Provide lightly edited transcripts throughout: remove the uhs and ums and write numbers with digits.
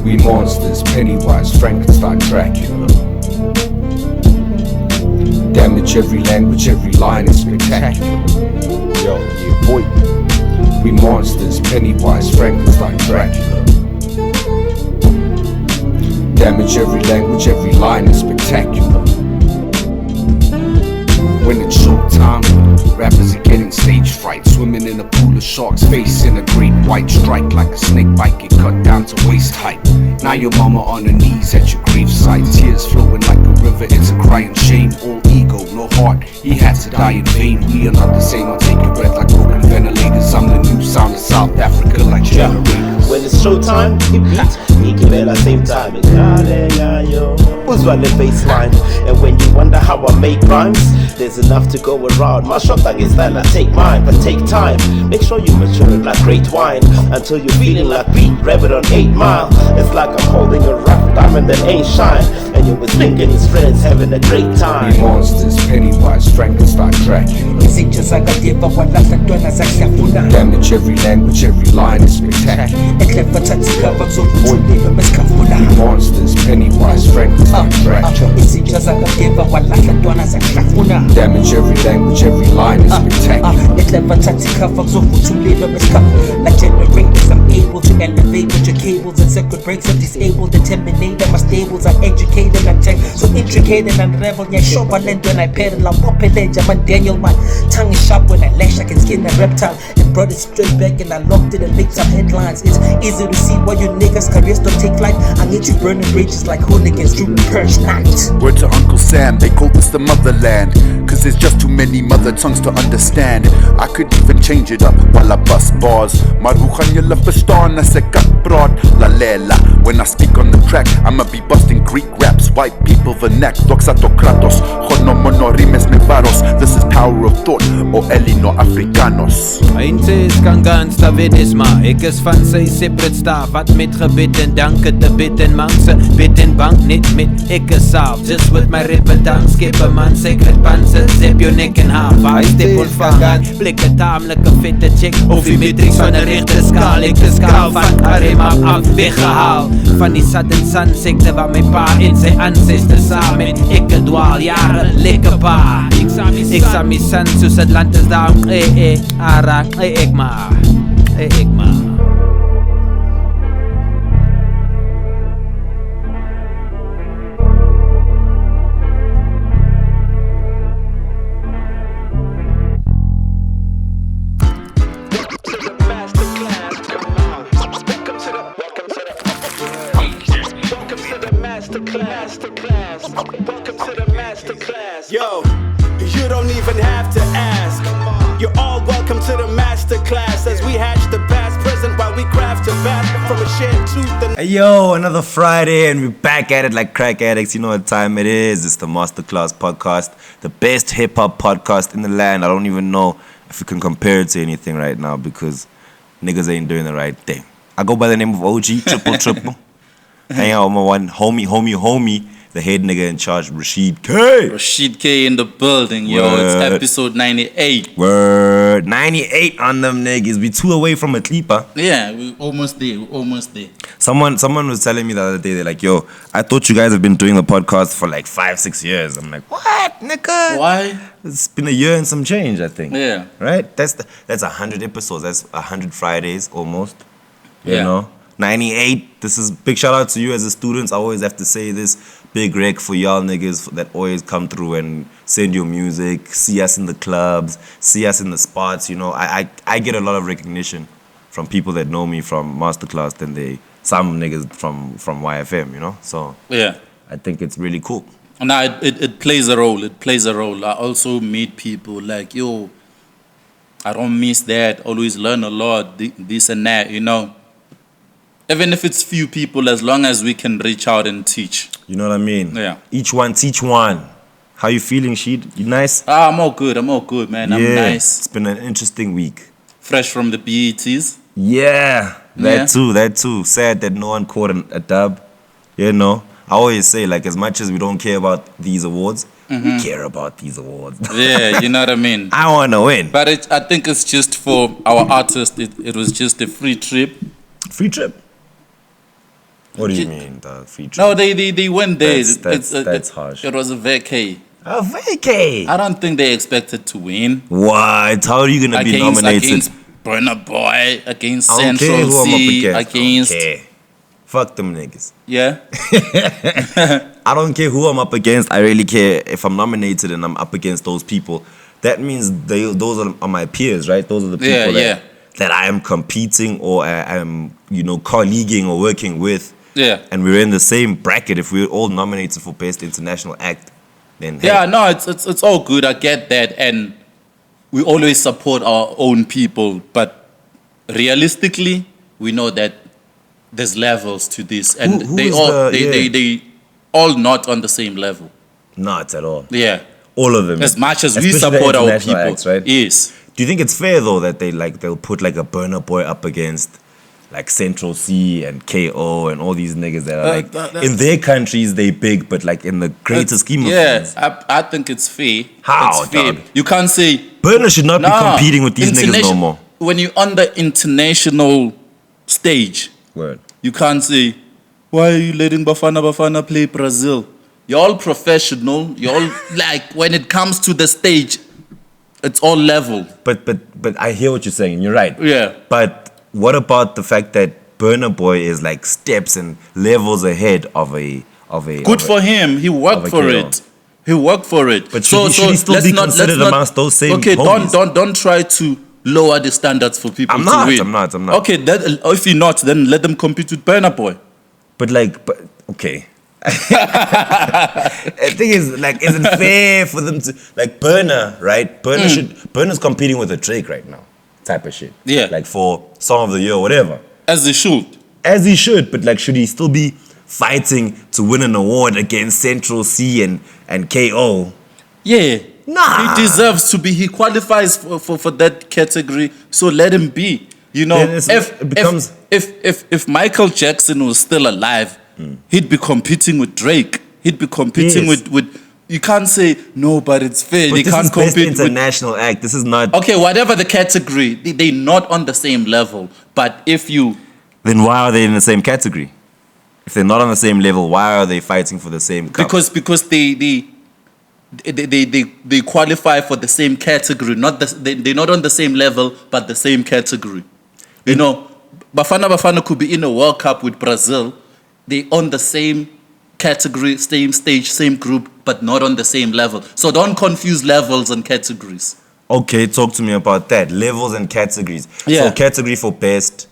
We monsters, Pennywise, Frankenstein, Dracula. Damage every language, every line is spectacular. Yo, yeah, boy. We monsters, Pennywise, Frankenstein, Dracula. Damage every language, every line is spectacular. When it's showtime, rappers are getting stage fright, swimming in a pool of sharks, facing a great white strike. Like a snake bite, get cut down to waist height. Now your mama on her knees at your gravesite, tears flowing like a river, it's a crying shame. All ego, no heart, he had to die in vain. We are not the same, I'll take your breath like broken ventilators. I'm the new sound of South Africa like generators. When it's showtime, he beat, he can at the same time. Who's on the baseline? And when you wonder how I make rhymes, there's enough to go around. My shot is that I take mine, but take time. Make sure you mature it like great wine, until you're feeling like Pete Rabbit on 8 Mile. It's like I'm holding a rough diamond that ain't shine, and you was thinking his friends having a great time. We monsters, Pennywise, Frankenstein, Dracula. Damage every language, every line is spectacular. We monsters, Pennywise, Frankenstein, Dracula. Damage every language, every line is spectacular. Like generators, I'm able to elevate with your cables and circuit breaks. I'm disabled, determinated. My stables are educated and tech, so intricate and unravel. Yeah, show my length when I pedal. I'm up and edge, I'm on Daniel. My tongue is sharp when I lash, I can skin a reptile. And brought it straight back and I locked it and made some headlines. It's easy to see why you niggas careers don't take flight. I need you burning bridges like hooligans during purge night. Word to Uncle Sam, they call this the motherland, cause there's just too many mother tongues to understand. I could even change it up while I bust bars. Maar hoe gaan jullie verstaan as ek kan praat? La lela, when I speak on the track, I'ma be busting Greek raps, white people vernac, doxatokratos, gonomonorimes me varos. This is power of thought, or elino africanos. Eins is kan gans, da weet is maar. Ek is van sy separate staff, wat met gebed en danke te bid en mangse, bid en bank niet met ek is saaf. Just with my repentance, skip a man, secret panzer, zip your neck in half. I step on vangaan, blikke tamelijke vette check, of die matrix van een rechte skaal. Ek is kaal van Karima af, weggehaal van die sudden sun secte waar my pa en sy ancestors samen. Ek dwaal jare, lekker pa. Ek sa my son soos het land is daar, ara, ek maar, ek maar. Yo, you don't even have to ask. You're all welcome to the masterclass as we hatch the past, present while we craft a path from a shared truth. And hey yo, another Friday and we're back at it like crack addicts. You know what time it is. It's the Masterclass podcast, the best hip hop podcast in the land. I don't even know if you can compare it to anything right now because niggas ain't doing the right thing. I go by the name of OG, triple. Hang out with my one homie. The head nigga in charge, Rashid K. Rashid K in the building, yo. Word. It's episode 98. Word. 98 on them niggas. We 2 away from a clipper. Yeah, we almost there. Someone was telling me the other day, they're like, yo, I thought you guys have been doing the podcast for like 5-6 years. I'm like, what, nigga? Why? It's been a year and some change, I think. Yeah. Right? That's 100 episodes. That's 100 Fridays almost. You Yeah. know? 98. This is big shout out to you as a student. I always have to say this. Big rec for y'all niggas that always come through and send your music, see us in the clubs, see us in the spots. You know, I get a lot of recognition from people that know me from Masterclass than some niggas from YFM, you know? So Yeah. I think it's really cool. Now, it plays a role. It plays a role. I also meet people like, yo, I don't miss that. Always learn a lot, this and that, you know? Even if it's few people, as long as we can reach out and teach. You know what I mean? Yeah. Each one teach one. How you feeling, Sheed? You nice? I'm all good, man. I'm nice. It's been an interesting week. Fresh from the BETs. Yeah, that too. Sad that no one caught a dub. You know, I always say, like, as much as we don't care about these awards, we care about these awards. Yeah, you know what I mean? I want to win. But I think it's just for our artists. It was just a free trip. Free trip? What do you mean, the free trade? No, they went there. That's harsh. It was a vacay. A vacay. I don't think they expected to win. What? How are you gonna be nominated? Against Burna Boy, against I don't care Central who I'm up C, against. against I don't care. Fuck them niggas. yeah. I don't care who I'm up against. I really care if I'm nominated and I'm up against those people. That means those are my peers, right? Those are the people that I am competing or I am, colleaguing or working with. Yeah. And we're in the same bracket. If we're all nominated for Best International Act, then hey. Yeah, no, it's all good. I get that, and we always support our own people. But realistically, we know that there's levels to this, and they all not on the same level. Not at all. Yeah, all of them. As much as we Especially support the our international people, acts, right? Yes. Do you think it's fair though that they'll put like a Burna Boy up against like Central C and KO and all these niggas that are in their countries they big, but like in the greater scheme of things? Yeah, I think it's fair. How, it's fair. dog? You can't say Burna should not be competing with these niggas no more. When you're on the international stage, Word. you can't say, why are you letting Bafana play Brazil? You're all professional. You're all like, when it comes to the stage, it's all level. But I hear what you're saying, and you're right. Yeah. But what about the fact that Burna Boy is like steps and levels ahead of a Good for him. He worked for it. He worked for it. But should he still be considered amongst those same Okay, homies? don't try to lower the standards for people I'm to not. win. I'm not. Okay, if you're not, then let them compete with Burna Boy. But okay. The thing is, like, is it fair for them to like Burna, right? Burna's competing with a Drake right now, type of shit. Yeah. Like for Song of the Year or whatever. As he should. As he should, but like, should he still be fighting to win an award against Central C and KO? Yeah. Nah. He deserves to be. He qualifies for that category. So let him be. You know, if Michael Jackson was still alive, he'd be competing with Drake. He'd be competing with. You can't say no, but it's fair. But they this can't is Best compete International Act. This is not. Okay, whatever the category, they're not on the same level. But if you, then why are they in the same category? If they're not on the same level, why are they fighting for the same cup? Because they qualify for the same category. They're not on the same level, but the same category. You know, Bafana could be in a World Cup with Brazil. They on the same category, same stage, same group, but not on the same level. So don't confuse levels and categories. Okay, talk to me about that. Levels and categories. Yeah. So category for best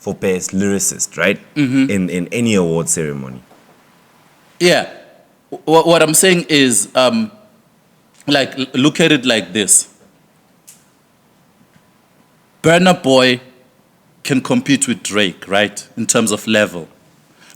lyricist, right? Mm-hmm. In any award ceremony. Yeah. What I'm saying is, like, look at it like this. Burna Boy can compete with Drake, right? In terms of level.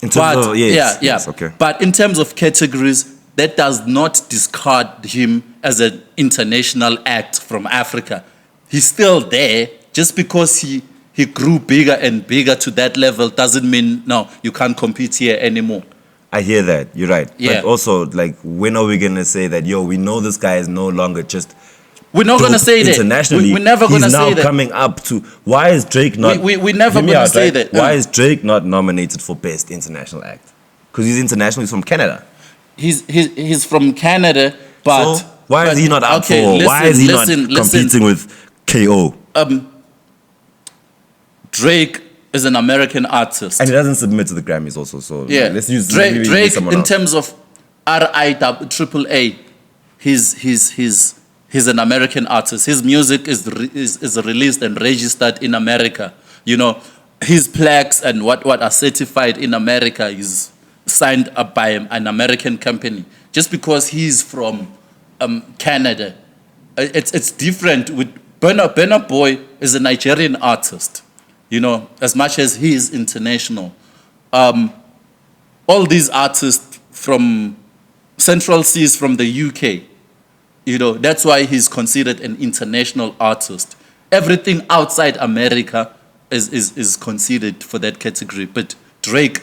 In terms of, yes, okay. But in terms of categories, that does not discard him as an international act from Africa. He's still there. Just because he grew bigger and bigger to that level doesn't mean, no, you can't compete here anymore. I hear that. You're right. Yeah. But also, like, when are we going to say that, yo, we know this guy is no longer just... We're not going to say that. Internationally, we're never going to say that. He's now coming up to... Why is Drake not... We're never going to say that. Why is Drake not nominated for Best International Act? Because he's international. He's from Canada. He's from Canada, but... So, why is he not up for... Why is he not competing with KO? Drake is an American artist. And he doesn't submit to the Grammys also, so yeah. Let's use Drake in else. terms of RIAAA, he's an American artist. His music is released and registered in America. You know, his plaques and what are certified in America is signed up by an American company. Just because he's from Canada, it's different. With Burna Boy is a Nigerian artist. You know, as much as he is international. All these artists from Central C is from the UK. You know, that's why he's considered an international artist. Everything outside America is considered for that category. But Drake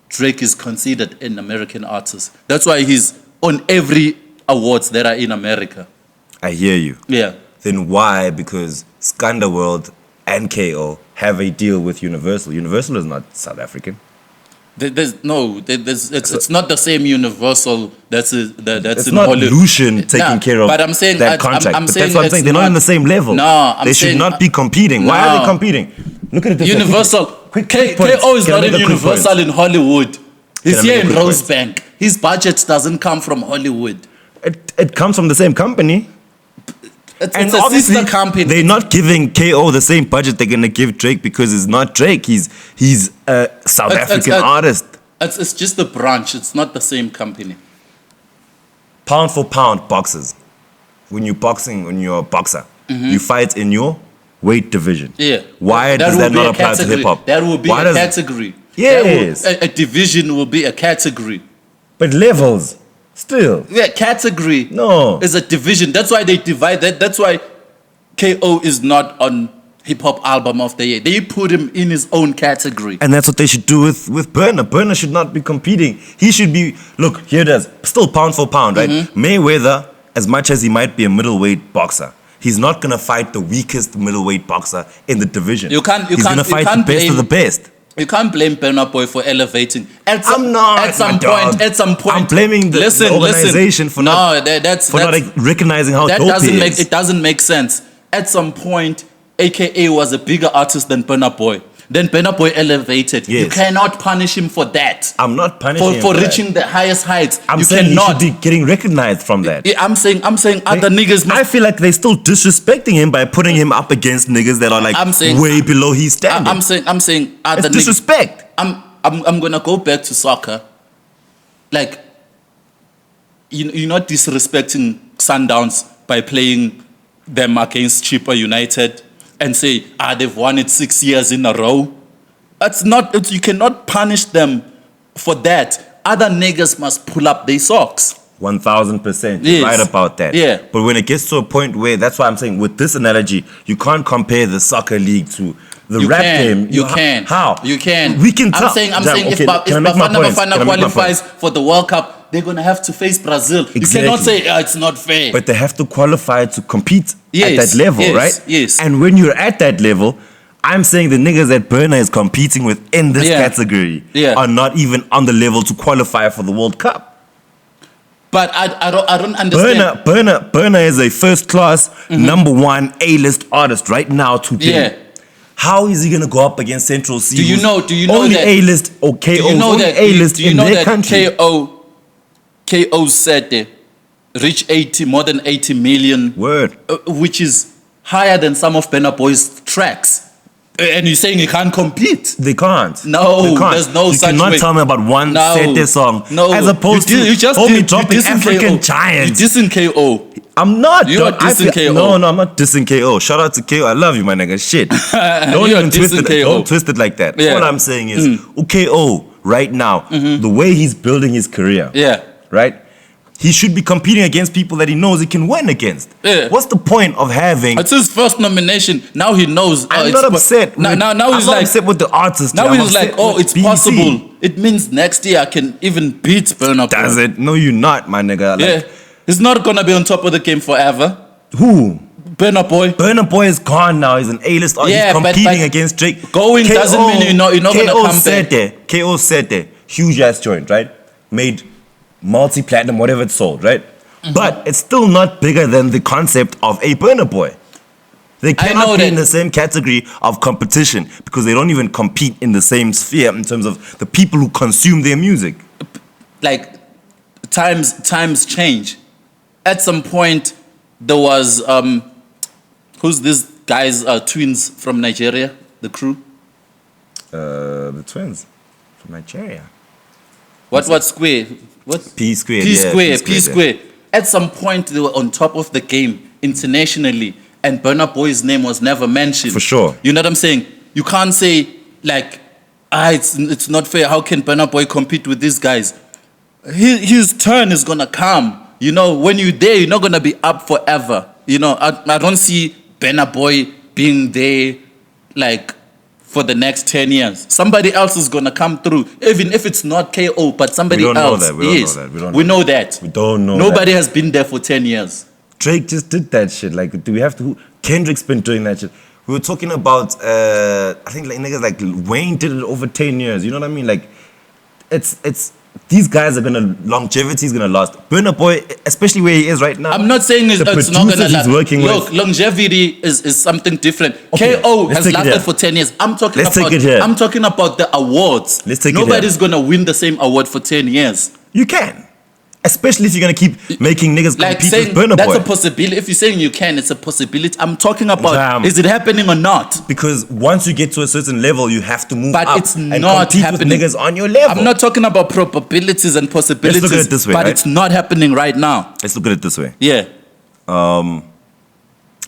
is considered an American artist. That's why he's on every awards that are in America. I hear you. Yeah. Then why? Because Skanderworld and KO have a deal with Universal. Universal is not South African. It's not the same Universal that's It's in not Hollywood. Lucian taking care of but I'm saying, that contract. I'm But saying that's what I'm it's saying. They're not on the same level. No, they should not be competing. Why are they competing? Look at it this way. Universal. Quick KO is Can I not make in a quick Universal point? in Hollywood. He's I here make a in quick point? Rosebank. His budget doesn't come from Hollywood. It comes from the same company. It's a sister company. They're not giving KO the same budget they're gonna give Drake because it's not Drake. He's a South African artist. It's just a branch. It's not the same company. Pound for pound, boxers. When you're a boxer, you fight in your weight division. Yeah. Why does that not apply to hip hop? That will be a category. Yes. A division will be a category. But levels, still. Yeah, category. No. Is a division. That's why they divide that. That's why KO is not on Hip Hop Album of the Year. They put him in his own category. And that's what they should do with Burner. Burner should not be competing. He should be, look, here it is. Still pound for pound, right? Mayweather, as much as he might be a middleweight boxer, he's not going to fight the weakest middleweight boxer in the division. He's going to fight the best of the best. You can't blame Burna Boy for elevating. At some point. I'm blaming the organization for not recognizing how dope he is. It doesn't make sense. At some point, AKA was a bigger artist than Burna Boy. Then Burna Boy elevated. Yes. You cannot punish him for that. I'm not punishing him for reaching the highest heights. I'm saying he should be getting recognized from that. Yeah, I'm saying other niggas. I feel like they're still disrespecting him by putting him up against niggas that are like way below his standard. I'm saying other it's disrespect. I'm gonna go back to soccer. Like, you're not disrespecting Sundowns by playing them against Chipper United and say, they've won it 6 years in a row. That's not, you cannot punish them for that. Other niggas must pull up their socks. 1000%. Yes. Right about that. Yeah. But when it gets to a point where, that's why I'm saying with this analogy, you can't compare the soccer league to the rap game. You can. How? You can. We can I'm saying if Bafana Bafana qualifies for the World Cup, they're going to have to face Brazil. Exactly. You cannot say, it's not fair. But they have to qualify to compete at that level, right? Yes. And when you're at that level, I'm saying the niggas that Burner is competing with in this category are not even on the level to qualify for the World Cup. But I don't understand. Burner is a first class number one A-list artist right now today. Yeah. How is he gonna go up against Central C? Do you know only that A-list or KO? Do you know only that A-list do you in know their that country? KO said reach more than 80 million. Word. Which is higher than some of Burna Boy's tracks. And you're saying he can't compete? They can't. No, they can't. there's no you such way. You cannot tell me about one Sete song. No. As opposed to homie dropping African Giants. You're dissing KO. I'm not. You're dissing KO. No, I'm not dissing KO. Shout out to KO. I love you, my nigga. Shit. Don't even twist it. Don't twist it like that. All I'm saying is, KO right now, the way he's building his career, right? He should be competing against people that he knows he can win against. Yeah. What's the point of having? It's his first nomination. Now he knows. I'm not upset. Now he's not upset with the artist. Now he's like, it's possible. It means next year I can even beat Burna Boy. Does it? No, you're not, my nigga. Like, he's not gonna be on top of the game forever. Who? Burna Boy. Burna Boy is gone now. He's an A-list artist. He's competing against Drake. Going doesn't mean you're not gonna come back. KO said there. Huge ass joint, right? Made multi-platinum, whatever it sold, right? But it's still not bigger than the concept of a Burna Boy. They cannot be in the same category of competition because they don't even compete in the same sphere in terms of the people who consume their music. Like, times change. At some point, there was, who's this guy's twins from Nigeria, the crew? The twins from Nigeria. What square? What? P Square. P Square. At some point, they were on top of the game internationally, and Burna Boy's name was never mentioned. For sure. You know what I'm saying? You can't say, like, it's not fair. How can Burna Boy compete with these guys? His turn is going to come. You know, when you're there, you're not going to be up forever. You know, I don't see Burna Boy being there, like, for the next 10 years. Somebody else is going to come through, even if it's not KO, but somebody else. We know that. We don't know Nobody has been there for 10 years. Drake just did that shit. Like, do we have to? Kendrick's been doing that shit. We were talking about, I think like niggas like Wayne did it over 10 years. You know what I mean? Like, it's these guys are gonna longevity is gonna last. Burna Boy, especially where he is right now. I'm not saying it's not gonna last. He's working Look, with. longevity is something different. Okay, KO let's has take it lasted here. for 10 years. I'm talking Let's about take it here. I'm talking about the awards. Let's take it here. Nobody's gonna win the same award for 10 years. You can. Especially if you're gonna keep making niggas Like compete saying with Burna that's Boy. a possibility. If you're saying you can, it's a possibility. I'm talking about Damn. is it happening or not? Because once you get to a certain level, you have to move But up it's and not compete happening. with niggas on your level. I'm not talking about probabilities and possibilities. Let's look at it this way, but right? it's not happening right now. Let's look at it this way. Yeah,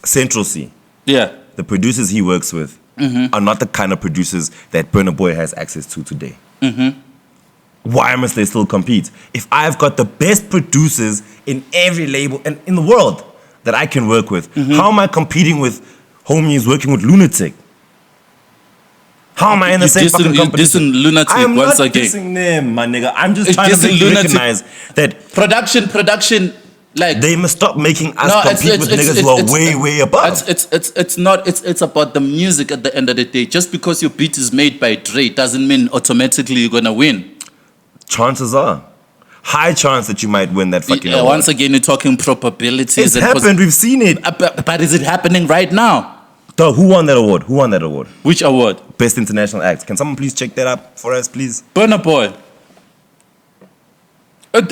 Central C, yeah. the producers he works with are not the kind of producers that Burna Boy has access to today. Why must they still compete? If I've got the best producers in every label and in the world that I can work with, how am I competing with homies working with Lunatic? How am I in the same fucking You're competition? dissing Lunatic I'm once not again. dissing them, my nigga. I'm just It's trying to dissing Lunatic. recognize that Production, like they must stop making us No, compete with niggas who are way above. it's about the music at the end of the day. Just because your beat is made by Dre doesn't mean automatically you're gonna win. Chances are. High chance that you might win that fucking award. Once again, you're talking probabilities. It's and happened, we've seen it. but is it happening right now? Dog, who won that award? Who won that award? Which award? Best International Act. Can someone please check that up for us, please? Burna Boy. It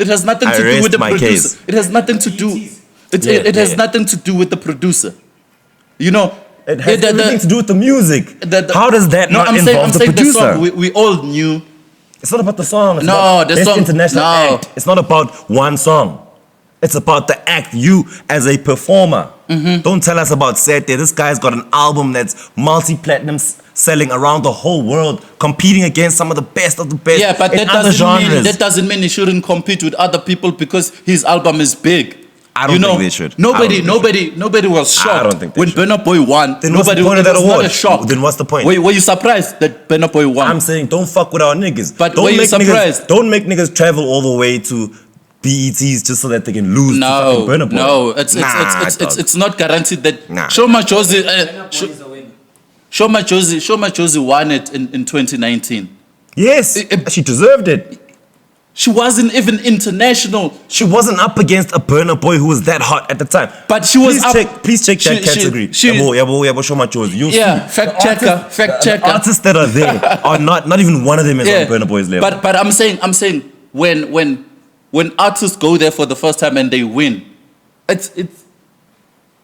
has nothing to do with the producer. It has nothing to do. It has nothing to do with the producer. You know, It has everything to do with the music. How does that not involve the producer? The song, we all knew. It's not about the song. It's No, about the Best song- International no. Act. It's not about one song. It's about the act. You as a performer. Don't tell us about Sete. This guy's got an album that's multi-platinum selling around the whole world, competing against some of the best of the best Yeah, but in other genres. that doesn't mean he shouldn't compete with other people because his album is big. I don't think they should. Nobody was shocked I don't think they when should. Burna Boy won. Then what's the Nobody point of that was not award? a shock. Then what's the point? Were you surprised that Burna Boy won? I'm saying don't fuck with our niggas. But don't were you make surprised? Niggas, don't make niggas travel all the way to BETs just so that they can lose to fucking Burna Boy. No, it's not guaranteed that. Nah. Shoma Josie won it in 2019. Yes, she deserved it. She wasn't even international. She wasn't up against a Burna Boy who was that hot at the time. But she was Please check that category. Yabo, Shoma Chozi. You'll Yeah, see. fact checker. The artists that are there are not even one of them is on Burna Boy's level. But I'm saying when artists go there for the first time and they win, it's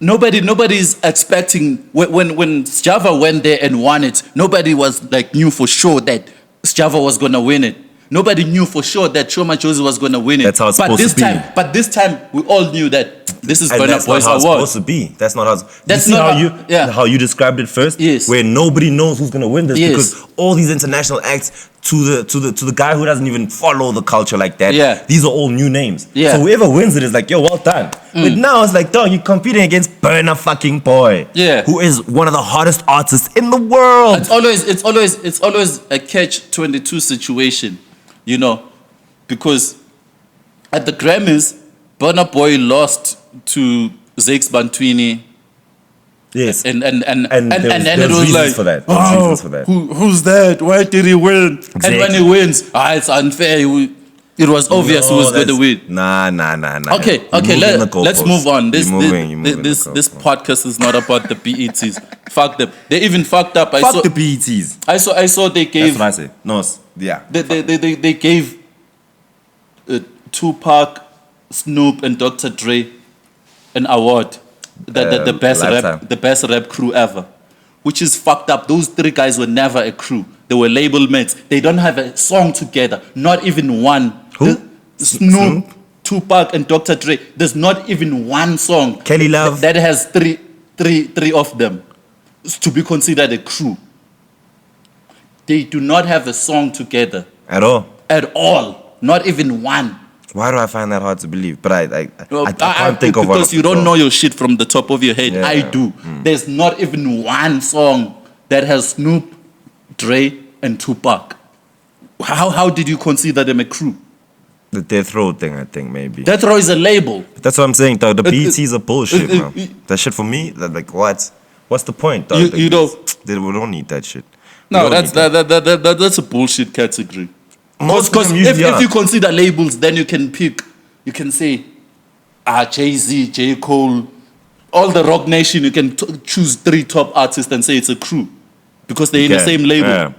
nobody's expecting when Sjava went there and won it. Nobody was like knew for sure that Sjava was gonna win it. Nobody knew for sure that Shoma Josie was gonna win it. That's how it's supposed to be. But this time we all knew that this is And Burna that's not Boy's how it's award. supposed to be. That's not how. That's you see not how you described it first. Yes. Where nobody knows who's gonna win this Yes. because all these international acts to the guy who doesn't even follow the culture like that. Yeah. These are all new names. Yeah. So whoever wins it is like, yo, well done. But now it's like, dog, you're competing against Burna fucking Boy. Yeah. Who is one of the hottest artists in the world. It's always a catch-22 situation, you know, because at the Grammys, Burna Boy lost to Zakes Bantwini. Yes. And there's it was reasons like, for that. There's reasons for that. who's that? Why did he win? Exactly. And when he wins, it's unfair. It was obvious who was going to win. Nah. Okay, You're moving the let's goalposts. move on. You're moving the This goalposts. podcast is not about the BETs. Fuck them. They even fucked up. Fuck the BETs. I saw they gave. That's what I say. No, yeah. They gave Tupac, Snoop, and Dr. Dre an award, the best rap crew ever, which is fucked up. Those three guys were never a crew. They were label mates. They don't have a song together. Not even one. Who? Snoop, Tupac, and Dr. Dre. There's not even one song. Kelly Love. that has three of them to be considered a crew. They do not have a song together At all. at all. Not even one. Why do I find that hard to believe? But I can't think of one. Because you don't know your shit from the top of your head. Yeah. I do. There's not even one song that has Snoop, Dre, and Tupac. How did you consider them a crew? The Death Row thing, I think, maybe. Death Row is a label. That's what I'm saying, dog. The BETs are bullshit, it- man. That shit for me, like, what? What's the point, dog? You know- We don't need that shit. No, don't that's need that's a bullshit category. Most of Because them usually if are. you consider labels, then you can pick. You can say, Jay-Z, J. Cole, all the Rock Nation. You can choose 3 top artists and say it's a crew because they're in the Yeah, same label. yeah.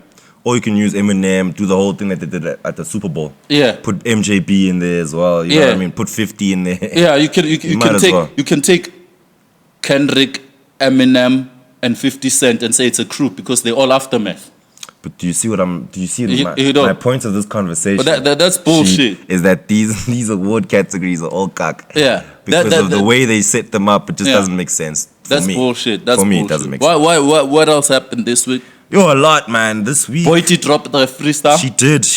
Or you can use Eminem, do the whole thing that they did at the Super Bowl. Yeah. Put MJB in there as well. You know what I mean? Put 50 in there. Yeah, you might can as take well. you can take Kendrick, Eminem, and 50 Cent and say it's a crew because they're all aftermath. But do you see You don't. my point of this conversation? But that's bullshit. Is that these award categories are all cuck. Yeah. Because of the way they set them up, it just Yeah. doesn't make sense. For That's me. bullshit. That's for me, bullshit. it doesn't make sense. What else happened this week? Yo, a lot, man. This week Boity dropped the freestyle. she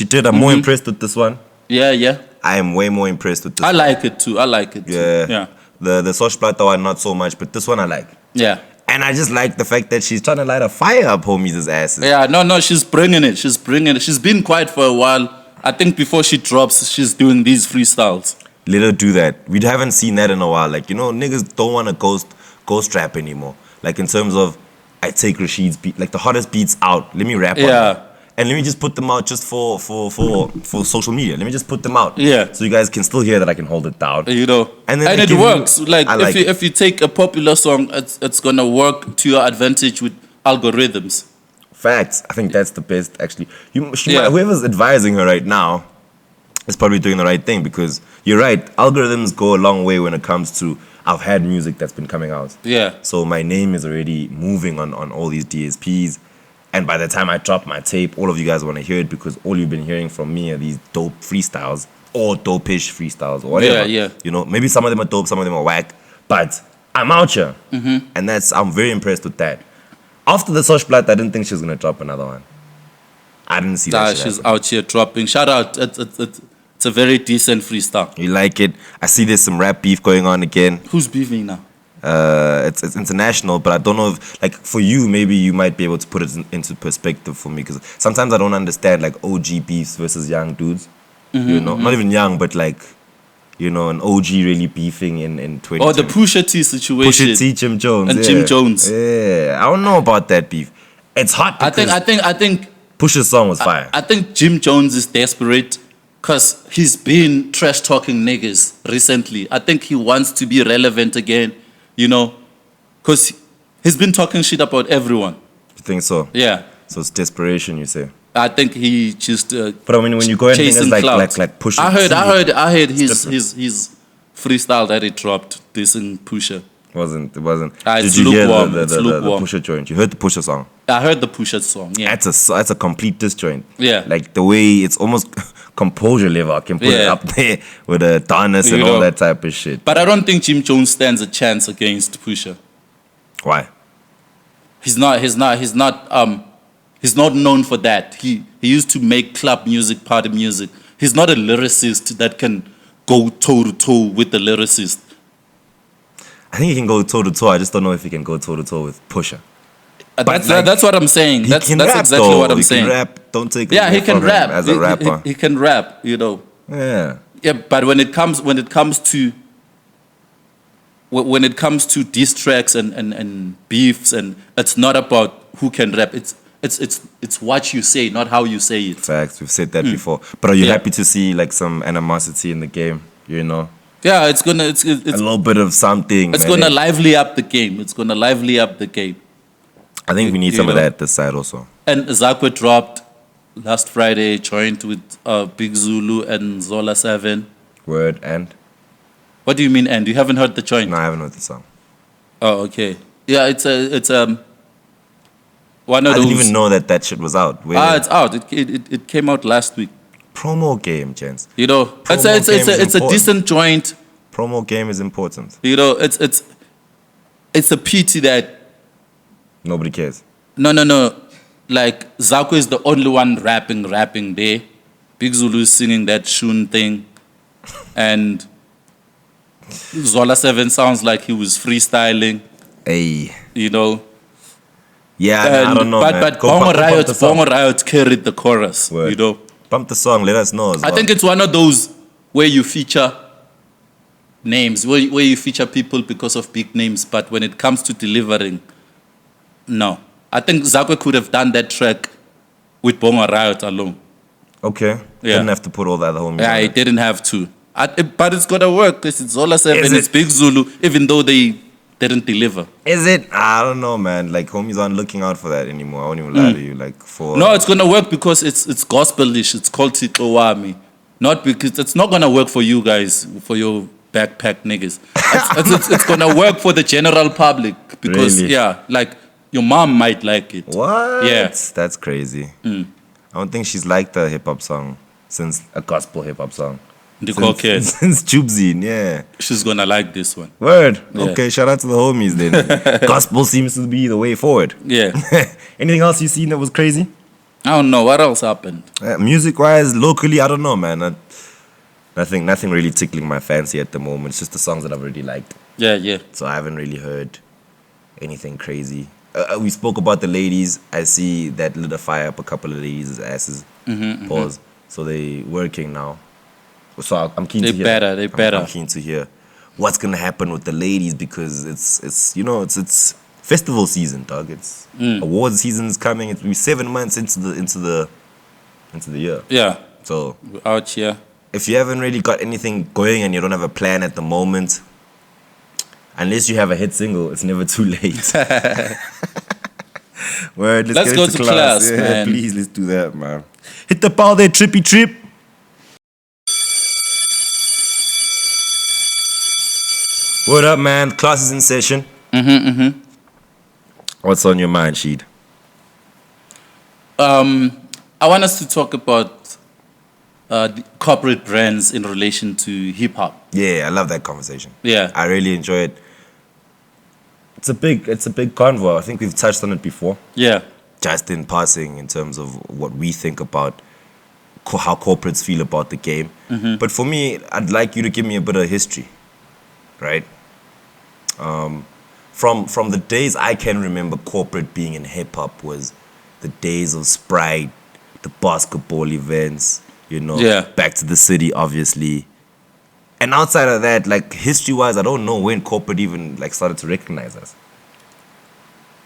did. I'm more impressed with this one. Yeah. I am way more impressed with this. I like it too. Yeah. The Sosh Plata one, not so much, but this one I like. Yeah. And I just like the fact that she's trying to light a fire up homies' asses. Yeah, no, she's bringing it. She's been quiet for a while. I think before she drops, she's doing these freestyles. Let her do that. We haven't seen that in a while. Like, niggas don't want to ghost rap anymore. Like, in terms of, I take Rashid's beat, like the hottest beats out. Let me rap on them. And let me just put them out just for social media. Let me just put them out. Yeah. So you guys can still hear that I can hold it down. And then it works. I If you take a popular song, it's gonna work to your advantage with algorithms. Facts. I think that's the best, actually. Yeah. Whoever's advising her right now is probably doing the right thing, because you're right. Algorithms go a long way when it comes to, I've had music that's been coming out. Yeah. So my name is already moving on all these DSPs. And by the time I drop my tape, all of you guys want to hear it, because all you've been hearing from me are these dope freestyles or dope-ish freestyles or whatever. Yeah. Maybe some of them are dope, some of them are whack, but I'm out here. Mm-hmm. And I'm very impressed with that. After the Sosh Plat, I didn't think she was going to drop another one. I didn't see that shit She's happen. out here dropping. Shout out. It's a very decent freestyle. You like it? I see there's some rap beef going on again. Who's beefing now? It's international, but I don't know if, like, for you, maybe you might be able to put it into perspective for me, because sometimes I don't understand, like, OG beefs versus young dudes. Not even young, but like, an OG really beefing in 2020. Or the Pusha T situation. Pusha T, Jim Jones. And yeah. Jim Jones. Yeah, I don't know about that beef. It's hot. I think Pusha's song was fire. I think Jim Jones is desperate because he's been trash talking niggas recently. I think he wants to be relevant again, because he's been talking shit about everyone. You think so? Yeah. So it's desperation, you say? I think he just. But I mean, when you go and think it's like Pusha. I heard his freestyle that he dropped. This in Pusha. It wasn't. It's Did you hear lukewarm. the Pusha joint? You heard the Pusha song? I heard the Pusha song. Yeah. That's a complete diss joint. Yeah. Like the way it's almost composure level. I can put it up there with the darkness and all that type of shit. But I don't think Jim Jones stands a chance against Pusha. Why? He's not known for that. He used to make club music, party music. He's not a lyricist that can go toe to toe with the lyricist. I think he can go toe to toe. I just don't know if he can go toe to toe with Pusha. That's what I'm saying. That's rap, exactly though. what I'm He saying. Can rap. Don't take it Yeah, he away can from him rap as a rapper. He can rap. Yeah. Yeah, but when it comes to diss tracks and beefs, and it's not about who can rap. It's what you say, not how you say it. Facts. We've said that before. But are you happy to see like some animosity in the game? Yeah, it's a little bit of something. It's gonna lively up the game. I think we need some of that this side also. And Zakwe dropped last Friday, joined with Big Zulu and Zola 7. Word and? What do you mean and? You haven't heard the joint? No, I haven't heard the song. Oh, okay. Yeah, it's one of I those. didn't even know that shit was out. It's out. It came out last week. Promo game, gents. It's a decent joint. Promo game is important. It's a pity that nobody cares. No. Like Zakwe is the only one rapping there. Big Zulu is singing that Shun thing, and Zola 7 sounds like he was freestyling. Hey. Yeah, I don't know. But Bongo Riot carried the chorus. Word. Pump the song. Let us know. I think it's one of those where you feature names, where you feature people because of big names, but when it comes to delivering, no. I think Zakwe could have done that track with Bonga Riot alone. Okay. Yeah. Didn't have to put all the other homies. Yeah, on I it. didn't have to. But it's gonna work because it's Zola 7, Is it's it? Big Zulu, even though they didn't deliver. Is it? I don't know, man. Like homies aren't looking out for that anymore. I won't even lie to you. Like for No, it's gonna work because it's gospelish. It's called Tito Wami. Not because it's not gonna work for you guys, for your backpack niggas. It's gonna work for the general public because Really? yeah, like your mom might like it. What? Yeah. That's crazy. I don't think she's liked a hip hop song since a gospel hip hop song. The cokehead. Since Tubezine, yeah. She's gonna like this one. Word. Yeah. Okay, shout out to the homies then. Gospel seems to be the way forward. Yeah. Anything else you seen that was crazy? I don't know what else happened. Music wise, locally, I don't know, man. Nothing really tickling my fancy at the moment. It's just the songs that I've already liked. Yeah. So I haven't really heard anything crazy. We spoke about the ladies. I see that lit a fire up a couple of ladies' asses. Pause. So they working now. So I'm keen to hear. They better. I'm keen to hear what's gonna happen with the ladies because it's festival season, dog. It's awards season is coming. It's 7 months into the year. Yeah. So We're out here. if you haven't really got anything going and you don't have a plan at the moment, unless you have a hit single, it's never too late. Word, Let's get go into to class, Yeah, man. please, let's do that, man. Hit the ball there, trippy trip. What up, man? Class is in session. What's on your mind, Sheed? I want us to talk about the corporate brands in relation to hip hop. Yeah, I love that conversation. Yeah. I really enjoy it. It's a big convo. I think we've touched on it before. Yeah. Just in passing in terms of what we think about how corporates feel about the game. But for me, I'd like you to give me a bit of history, right? From the days I can remember corporate being in hip-hop was the days of Sprite, the basketball events, Yeah. Back to the City, obviously. And outside of that, like history-wise, I don't know when corporate even like started to recognize us.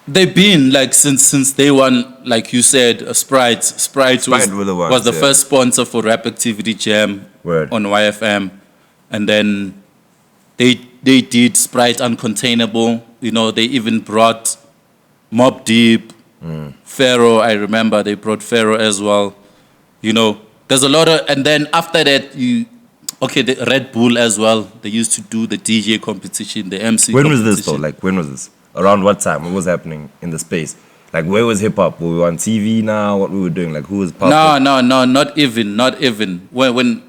They've been like since day one, like you said, Sprite. Sprite were the ones, was the yeah. first sponsor for Rap Activity Jam Word. on YFM, and then they did Sprite Uncontainable. They even brought Mobb Deep, Pharaoh. I remember they brought Pharaoh as well. There's a lot of, and then after that the Red Bull as well. They used to do the DJ competition, the MC. When was this though? competition. Like when was this? Around what time? What was happening in the space? Like where was hip hop? Were we on TV now? What we were doing? Like who was popping? No, not even. When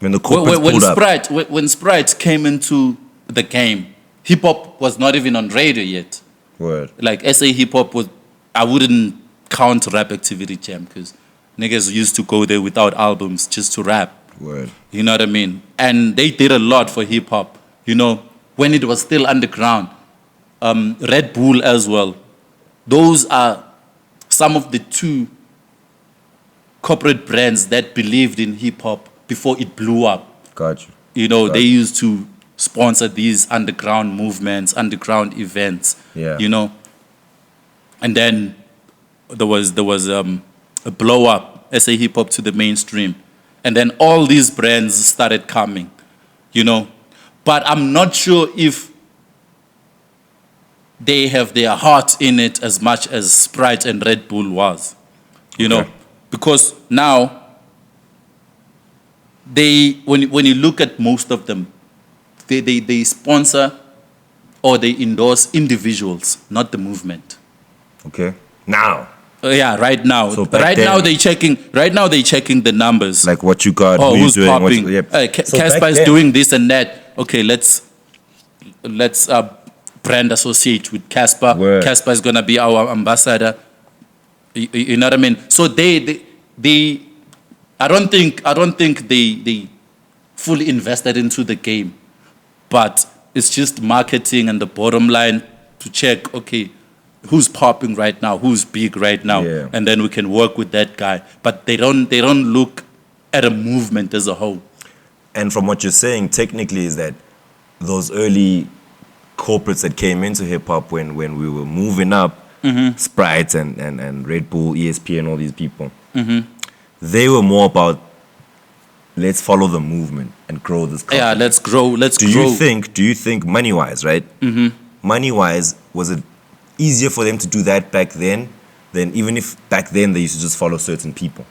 When the corporates pulled up. When Sprite came into the game, hip hop was not even on radio yet. Word. Like SA hip hop was, I wouldn't count Rap Activity Jam because niggas used to go there without albums just to rap. Word. You know what I mean? And they did a lot for hip hop. When it was still underground. Red Bull as well. Those are some of the two corporate brands that believed in hip hop before it blew up. Got you. They used to sponsor these underground movements, underground events. Yeah. And then there was a blow up, SA hip hop to the mainstream, and then all these brands started coming. But I'm not sure if they have their heart in it as much as Sprite and Red Bull was. Because now when you look at most of them, they sponsor or they endorse individuals, not the movement. Okay. Now. Right now. So back right then- now they checking the numbers. Like what you got, who you Who's doing, popping? So back Casper is then- doing this and that. Okay, let's brand associate with Casper. Word. Casper is gonna be our ambassador. You know what I mean? So they I don't think they fully invested into the game, but it's just marketing and the bottom line to check. Okay, who's popping right now? Who's big right now? Yeah. And then we can work with that guy. But they don't look at a movement as a whole. And from what you're saying, technically, is that those early corporates that came into hip hop when we were moving up, Sprite and Red Bull, ESP, and all these people. They were more about let's follow the movement and grow this culture. Yeah, let's grow. Do you think money wise, right? Money wise, was it easier for them to do that back then than even if back then they used to just follow certain people?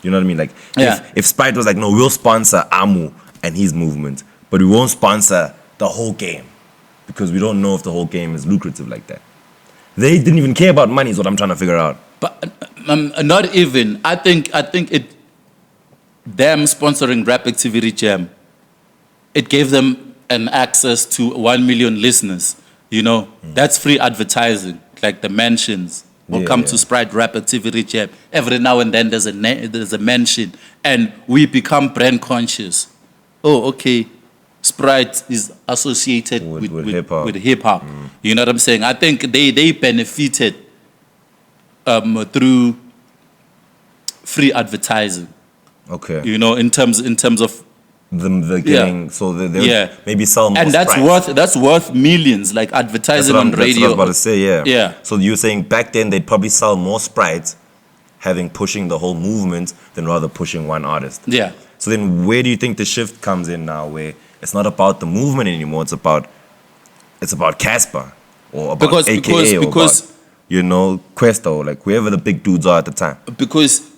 You know what I mean? Like if Sprite was like, no, we'll sponsor Amu and his movement, but we won't sponsor the whole game because we don't know if the whole game is lucrative like that. They didn't even care about money is what I'm trying to figure out. But not even. I think it. Them sponsoring Rap Activity Jam, it gave them an access to 1 million listeners. You know, that's free advertising. Like the mentions will come to Sprite Rap Activity Jam. Every now and then there's a mention, and we become brand conscious. Oh, okay, Sprite is associated with hip-hop. With hip-hop. You know what I'm saying? I think they benefited through free advertising. Okay. You know, in terms of the getting so they maybe sell more. And that's worth millions, like advertising on radio. That's what I was about to say, yeah. Yeah. So you're saying back then they'd probably sell more Sprites pushing the whole movement than rather pushing one artist. Yeah. So then where do you think the shift comes in now, where it's not about the movement anymore, it's about Casper or about AKA or about, you know, Questa or like whoever the big dudes are at the time? Because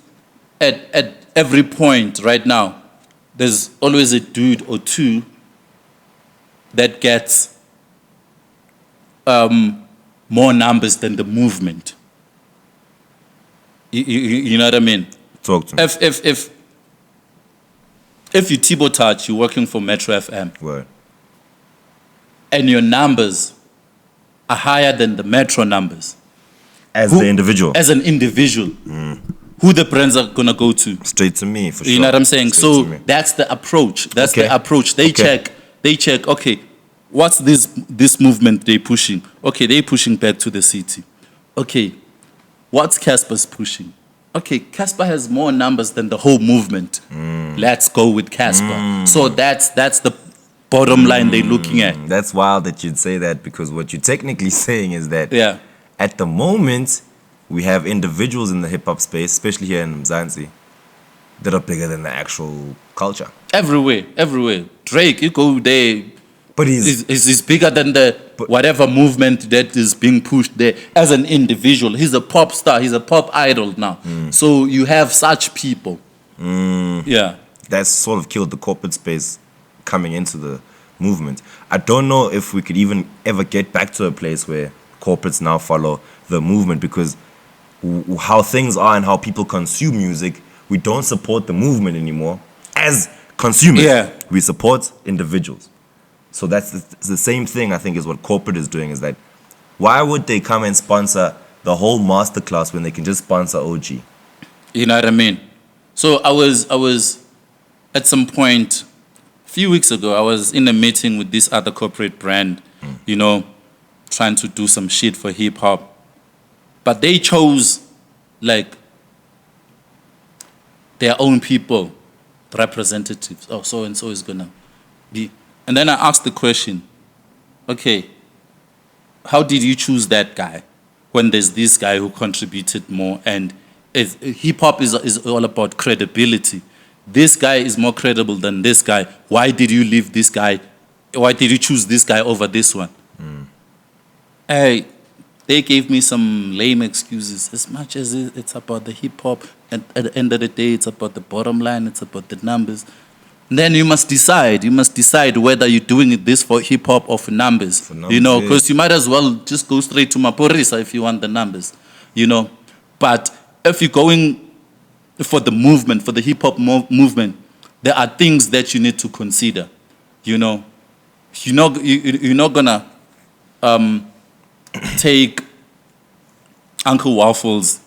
at every point right now, there's always a dude or two that gets more numbers than the movement. You know what I mean? Talk to me. If you Tibo Touch, you're working for Metro FM. Word. And your numbers are higher than the Metro numbers. As an individual. Who the brands are gonna go to? Straight to me, for sure. You know what I'm saying? So that's the approach. The approach. They check. Okay, what's this movement they pushing? Okay, they pushing back to the city. Okay, what's Casper's pushing? Okay, Casper has more numbers than the whole movement. Let's go with Casper. So that's the bottom line they're looking at. That's wild that you'd say that, because what you're technically saying is that at the moment we have individuals in the hip-hop space, especially here in Mzansi, that are bigger than the actual culture. Everywhere. Drake, you go there, but he's bigger than whatever movement that is being pushed there. As an individual, he's a pop star, he's a pop idol now. So you have such people. Yeah. That's sort of killed the corporate space coming into the movement. I don't know if we could even ever get back to a place where corporates now follow the movement, because how things are and how people consume music, we don't support the movement anymore as consumers. We support individuals. So that's the same thing, I think, is what corporate is doing, is that why would they come and sponsor the whole masterclass when they can just sponsor OG? You know what I mean? So I was at some point a few weeks ago, I was in a meeting with this other corporate brand, you know, trying to do some shit for hip hop. But they chose, like, their own people, representatives. Oh, so-and-so is going to be. And then I asked the question, okay, how did you choose that guy when there's this guy who contributed more? And hip-hop is all about credibility. This guy is more credible than this guy. Why did you leave this guy? Why did you choose this guy over this one? They gave me some lame excuses. As much as it's about the hip-hop, and at the end of the day, it's about the bottom line, it's about the numbers. And then you must decide whether you're doing this for hip-hop or for numbers. You know, because you might as well just go straight to Maporisa if you want the numbers, you know. But if you're going for the movement, for the hip-hop movement, there are things that you need to consider, you know. You're not gonna take Uncle Waffles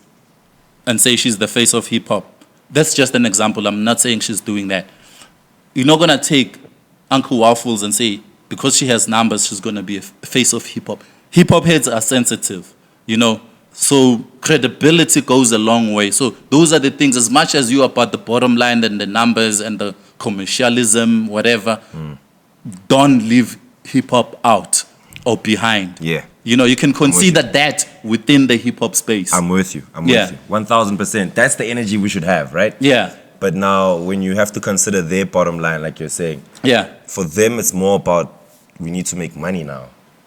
and say she's the face of hip-hop. That's just an example. I'm not saying she's doing that. You're not going to take Uncle Waffles and say, because she has numbers, she's going to be a face of hip-hop. Hip-hop heads are sensitive, you know. So credibility goes a long way. So those are the things, as much as you're about the bottom line and the numbers and the commercialism, whatever, don't leave hip-hop out or behind. Yeah. You know, you can consider that within the hip hop space. I'm with you. I'm Yeah. with you. 1000%. That's the energy we should have, right? Yeah. But now, when you have to consider their bottom line, like you're saying, Yeah. for them, it's more about we need to make money now.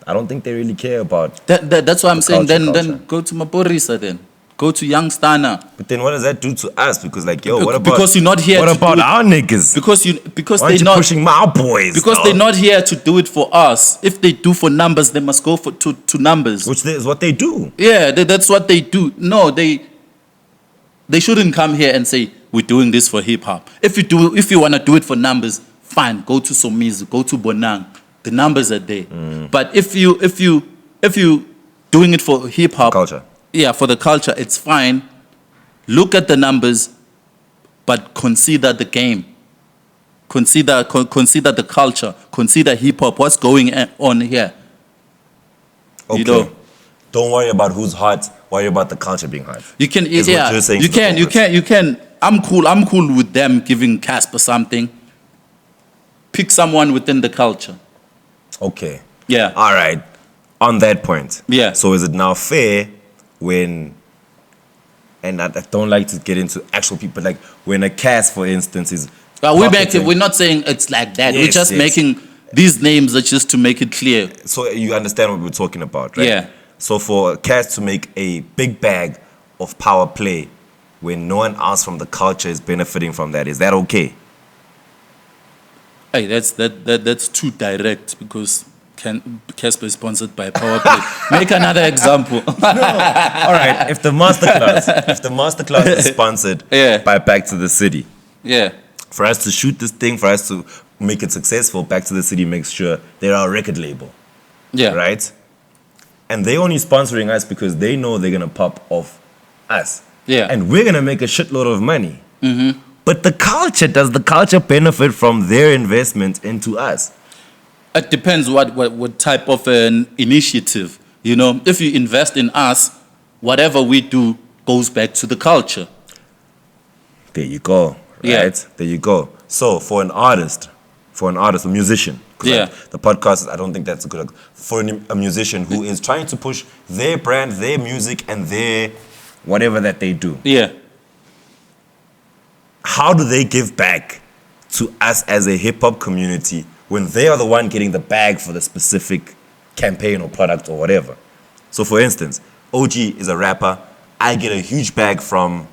I don't think they really care about. That's why I'm saying. culture. Then go to Maporisa. Then go to Young Stana. But then, what does that do to us? Because, like, yo, what about? Because you're not here. What to about do it- our niggas? Because Why aren't they're you not pushing my boys? because dog? they're not here to do it for us. If they do for numbers, they must go to numbers. Which is what they do. Yeah, that's what they do. No, they shouldn't come here and say we're doing this for hip hop. If you want to do it for numbers, fine. Go to Somizi, go to Bonang. The numbers are there. But if you doing it for hip hop, Culture. yeah, for the culture, it's fine. Look at the numbers, but consider the game. Consider the culture. Consider hip hop. What's going on here? Okay. You know, Don't worry about who's hot. Worry about the culture being hot. you can, Is what yeah, you're saying you to the can, you chorus. can, you can. I'm cool with them giving Casper something. Pick someone within the culture. Okay. Yeah. All right. On that point. Yeah. So is it now fair when, and I don't like to get into actual people, like when a cast, for instance, is. We're not saying it's like that. We're Yes, just yes. making these names are just to make it clear. So you understand what we're talking about, right? Yeah. So for a cast to make a big bag of power play when no one else from the culture is benefiting from that, is that okay? Hey, that's too direct because Casper is sponsored by Powerplay. Make another example. All right. If the masterclass is sponsored Yeah. by Back to the City, Yeah. for us to shoot this thing, for us to make it successful, Back to the City makes sure they're our record label, Yeah. right? And they only sponsoring us because they know they're gonna pop off us. Yeah. And we're gonna make a shitload of money. Mm-hmm. But does the culture benefit from their investment into us? It depends what type of an initiative. You know, if you invest in us, whatever we do goes back to the culture. There you go. Yeah. Right? There you go. So for an artist, a musician, 'cause Yeah. like, the podcast, I don't think that's a good, for a musician who is trying to push their brand, their music, and their whatever that they do, Yeah. how do they give back to us as a hip hop community when they are the one getting the bag for the specific campaign or product or whatever? So for instance, OG is a rapper. I get a huge bag from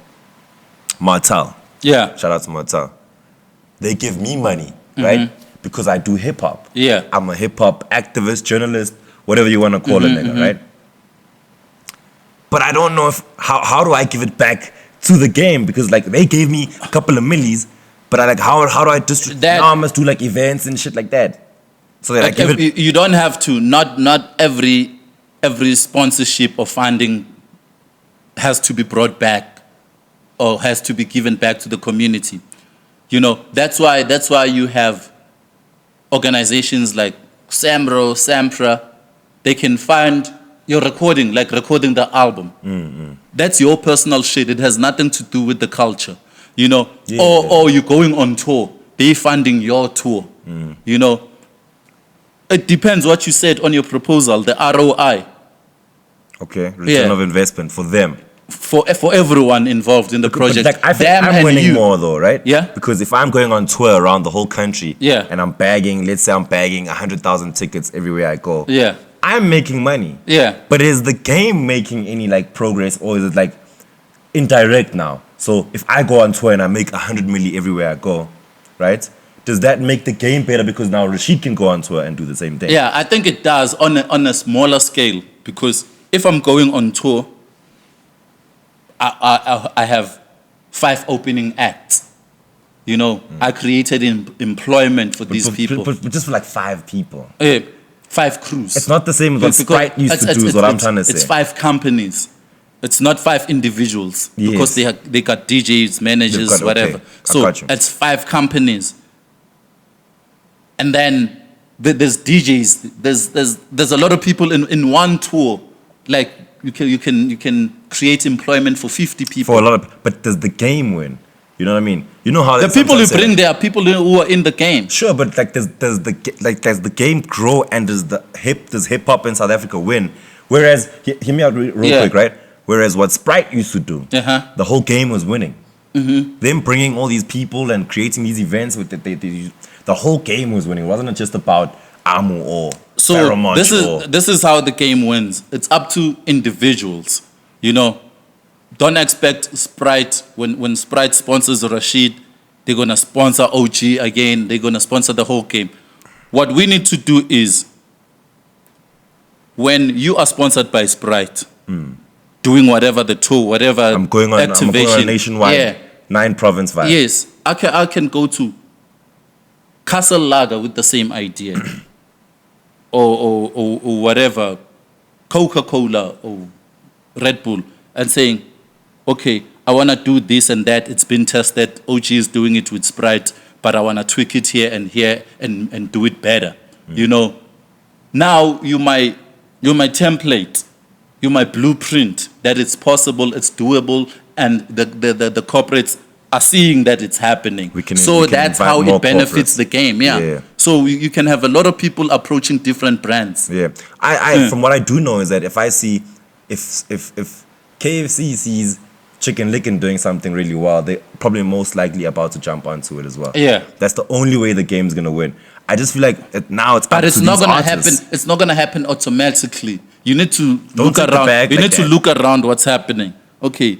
Martel. Yeah. Shout out to Martel. They give me money, right? Because I do hip hop. Yeah. I'm a hip hop activist, journalist, whatever you want to call a nigga, right? But I don't know how do I give it back to the game? Because like they gave me a couple of millies, but I like how do I distribute? That- Now I must do like events and shit like that. So that I Like give if it. you don't have to. Not every sponsorship or funding has to be brought back or has to be given back to the community. You know, that's why you have organizations like Samro, Sampra. They can fund your recording, like recording the album. That's your personal shit. It has nothing to do with the culture. You know, Yeah. or you're going on tour. They funding your tour. You know, it depends what you said on your proposal, the ROI. Okay, return Yeah. of investment for them. For everyone involved in the But project. like, I think Them I'm and winning you. more though, right? Yeah. Because if I'm going on tour around the whole country, Yeah. and I'm bagging, let's say I'm bagging 100,000 tickets everywhere I go, Yeah. I'm making money. Yeah. But is the game making any like progress, or is it like indirect now? So if I go on tour and I make 100 milli everywhere I go, right? Does that make the game better because now Rashid can go on tour and do the same thing? Yeah, I think it does on a smaller scale, because if I'm going on tour, I have 5 opening acts. You know, I created employment for these people. But just for like 5 people. 5 crews. It's not the same as what Because Sprite used to do, is what I'm trying to say. It's 5 companies. It's not 5 individuals. Yes. Because they got DJs, managers, They've got- whatever. okay, I So got you. it's 5 companies. And then there's DJs. There's a lot of people in one tour. Like you can create employment for 50 people. For a lot of, but does the game win? You know what I mean? You know how The people you sometimes say, bring there are people who are in the game. Sure, but like does the game grow, and does hip hop in South Africa win Whereas, hear me out real Yeah. quick, right? Whereas what Sprite used to do, Uh-huh. the whole game was winning. Them bringing all these people and creating these events with the whole game was winning. It wasn't just about Amu or So Pheromone or this is how the game wins. It's up to individuals. You know, don't expect Sprite when Sprite sponsors Rashid, they're gonna sponsor OG again. They're gonna sponsor the whole game. What we need to do is, when you are sponsored by Sprite, doing whatever the tour, whatever I'm going on activation, nationwide, yeah, 9 province vibe. yes, I can go to Castle Lager with the same idea, or whatever, Coca-Cola or Red Bull, and saying, okay, I want to do this and that. It's been tested. OG is doing it with Sprite, but I want to tweak it here and do it better. You know, now you my template, you my blueprint that it's possible, it's doable, and the corporates are seeing that it's happening. We can that's how it benefits the game. Yeah. So you can have a lot of people approaching different brands. Yeah. I from what I do know is that if I see if KFC sees Chicken Licken doing something really well, they're probably most likely about to jump onto it as well. Yeah. That's the only way the game's gonna win. I just feel like now it's but up it's to not these gonna artists. happen. It's not gonna happen automatically. You need to look take the around. bag You like need to that. look around what's happening. Okay,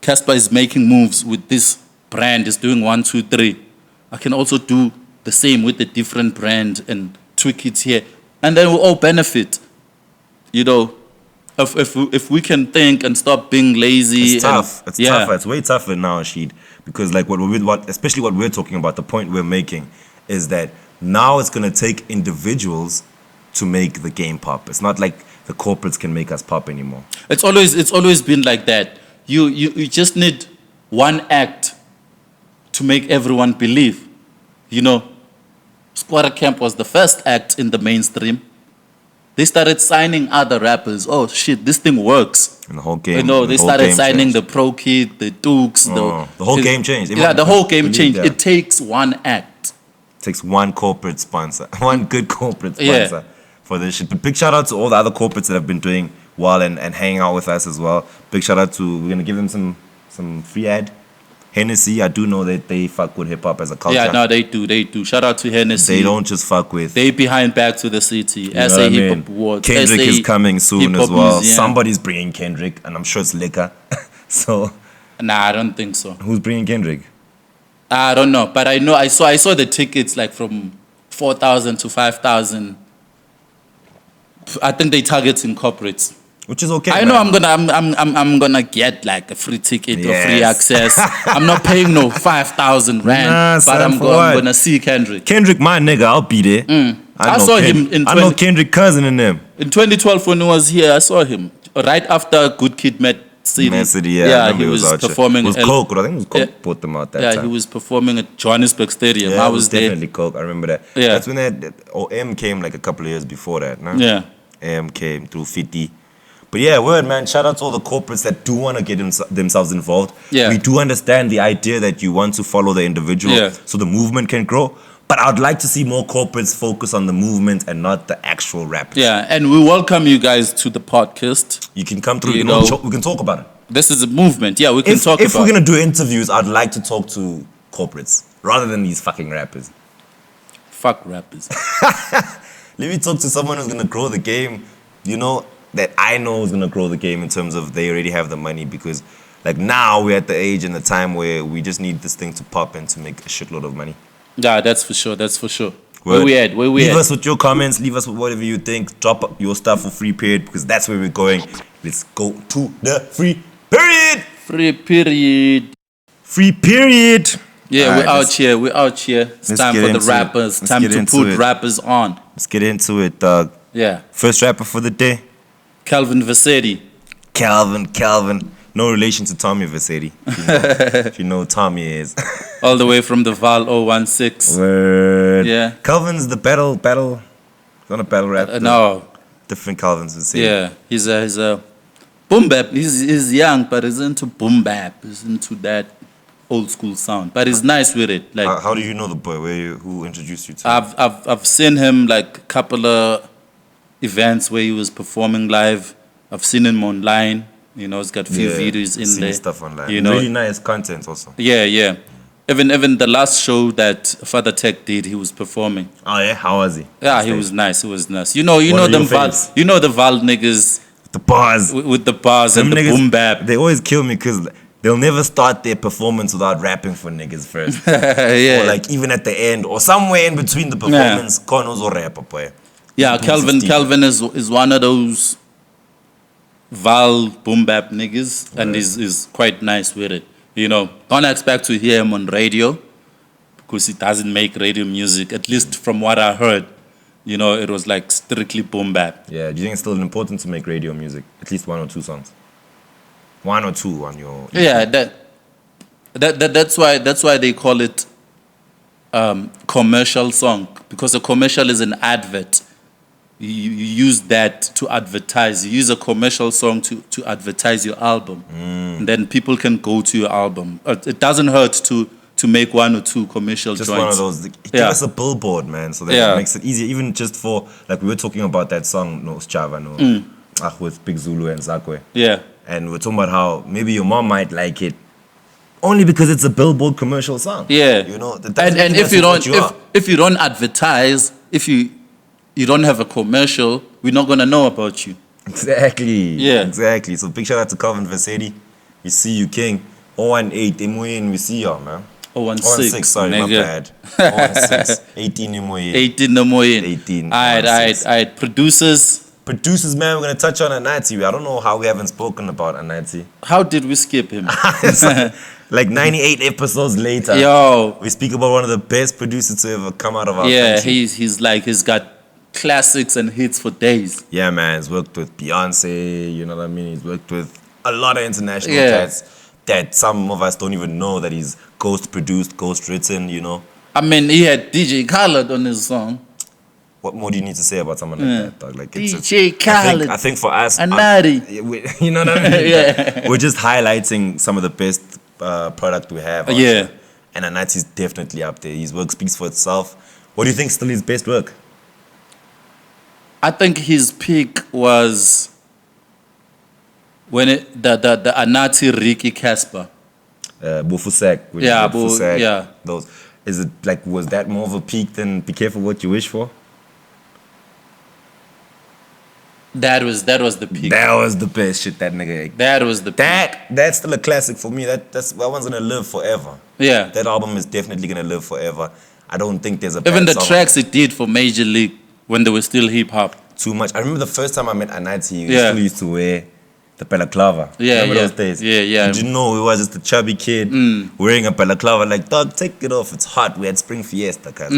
Casper is making moves with this brand. Is doing 1, 2, 3. I can also do the same with a different brand and tweak it here, and then we'll all benefit. You know, if we can think and stop being lazy. It's tough. It's yeah. tougher. It's way tougher now, Sheed, because like especially what we're talking about, the point we're making is that now it's gonna take individuals to make the game pop. It's not like the corporates can make us pop anymore. It's always been like that. You just need one act to make everyone believe. You know, Squatter Camp was the first act in the mainstream. They started signing other rappers. Oh shit, this thing works. And the whole game. You know, they whole started game signing changed. the Pro Kid, the Dukes. The whole game changed. Yeah, the whole game Believe changed. that. It takes one act. Takes one corporate sponsor, one good corporate Yeah. sponsor for this shit. But big shout out to all the other corporates that have been doing well and hanging out with us as well. Big shout out to, we're gonna give them some free ad. Hennessy, I do know that they fuck with hip hop as a culture. Yeah, no, they do. Shout out to Hennessy. They don't just fuck with. They behind Back to the City. You know SA what I Hip mean? Hop Awards. Kendrick SA is coming soon as Hip Hop well. Museum. Somebody's bringing Kendrick, and I'm sure it's liquor. So Nah, I don't think so. who's bringing Kendrick? I don't know, but I know I saw the tickets like from 4,000 to 5,000. I think they targeting corporates. Which is okay. I know I'm gonna get like a free ticket or free Yes. access. I'm not paying no 5,000 rand, Nah, but son, I'm for what? gonna see Kendrick. Kendrick, my nigga, I'll be there. I saw him in I know Kendrick cousin in them. In 2012 when he was here, I saw him right after Good Kid Met City. Man City, I Yeah, remember he was out here. performing. It was at- Coke, I think it was Coke Yeah. brought them out that Yeah, time. he was performing at Johannesburg Stadium. Yeah, I it was there. definitely Coke. I remember that. Yeah. That's when that OM came like a couple of years before that, no? Yeah. AM came through 50. But yeah, word, man. Shout out to all the corporates that do want to get themselves involved. Yeah. We do understand the idea that you want to follow the individual Yeah. so the movement can grow. But I'd like to see more corporates focus on the movement and not the actual rappers. Yeah, and we welcome you guys to the podcast. You can come through. You You know, know- we can talk about it. This is a movement. Yeah, we can talk If about we're going to do interviews, I'd like to talk to corporates rather than these fucking rappers. fuck rappers. Let me talk to someone who's gonna grow the game, you know, that I know is gonna grow the game in terms of they already have the money, because like now we're at the age and the time where we just need this thing to pop and to make a shitload of money. Yeah, that's for sure. That's for sure. Where we at? Where we Leave at? us with your comments, leave us with whatever you think, drop your stuff for free period, because that's where we're going. Let's go to the free period. Free period. Free period. Yeah, All we're right, out let's- here. We're out here. It's let's time get for the into it. rappers. Let's Time get to into put it. rappers on. Let's get into it, dog. Yeah. First rapper for the day. Kelvin Vercetti. Calvin. No relation to Tommy Vercetti. If you know who Tommy is. All the way from the Val 016. Word. Yeah. Calvin's the battle. He's not a battle rap. No. Different Calvin's Vercetti. Yeah. He's a boom bap. He's young, but he's into boom bap. He's into that old school sound. But he's nice with it. Like How do you know the boy? Who introduced you to him? I've seen him like a couple of events where he was performing live. I've seen him online. You know, he's got few videos in seen there. his stuff online. You know, Really nice content also. yeah. Even the last show that Father Tech did, he was performing. Oh yeah, how was he? Yeah, he was nice. He was nice. You know One of them your Val, faves? you know the Val niggas The bars. with the bars Them and the niggas, boom bap. They always kill me because they'll never start their performance without rapping for niggas first. Yeah. Or like even at the end or somewhere in between the performance, Konos or rap boy. Yeah, Kelvin is one of those Val boom bap niggas, and is quite nice with it. You know, don't expect to hear him on radio because he doesn't make radio music. At least from what I heard, you know, it was like strictly boom bap. Yeah, do you think it's still important to make radio music? At least 1 or 2 songs. 1 or 2 on your. Yeah, that's why they call it commercial song, because a commercial is an advert. You use that to advertise. You use a commercial song to advertise your album, and then people can go to your album. It doesn't hurt to make 1 or 2 commercial Just joints. one of those. Give us a billboard, man, so that it makes it easier. Even just for like we were talking about that song, no Chava, no, with Big Zulu and Zakwe. Yeah. And we're talking about how maybe your mom might like it only because it's a billboard commercial song. Yeah. You know, and if you don't advertise, if you don't have a commercial, we're not gonna know about you. Exactly. Yeah. Exactly. So big shout out to Kelvin Vercetti. We see you, King. 018 MON, we see y'all, man. 016, sorry, my nigga. bad. 016. 18 MON. 18 no more in. 18. Alright. Producers, man, we're gonna touch on A-Nathi. I don't know how we haven't spoken about A-Nathi. How did we skip him? Like 98 episodes later. Yo. We speak about one of the best producers to ever come out of our Yeah, country. he's got classics and hits for days. Yeah, man. He's worked with Beyonce, you know what I mean? He's worked with a lot of international Yeah. cats that some of us don't even know that he's ghost produced, ghost written, you know? I mean, he had DJ Khaled on his song. What more do you need to say about someone like that, dog? Like DJ Khaled. I think for us, A-Nathi. you know what I mean? Yeah. We're just highlighting some of the best product we have. out Yeah. there. And A-Nathi's definitely up there. His work speaks for itself. What do you think is still his best work? I think his peak was when the A-Nathi Ricky Casper. Bufusak. Yeah, Bufusak. yeah. Those. Is it like, was that more of a peak than Be Careful What You Wish For? That was the peak. That was the best shit that nigga. That was the peak. That's still a classic for me. That one's gonna live forever. Yeah. That album is definitely gonna live forever. I don't think there's a bad Even the song. tracks it did for Major League when they were still hip hop. Too much. I remember the first time I met A-Nathi, he Yeah. still used to wear the balaclava. Yeah, Remember yeah. those days? Yeah. Did you know he was just a chubby kid wearing a balaclava? Like, dog, take it off. It's hot. We had Spring Fiesta, cuz.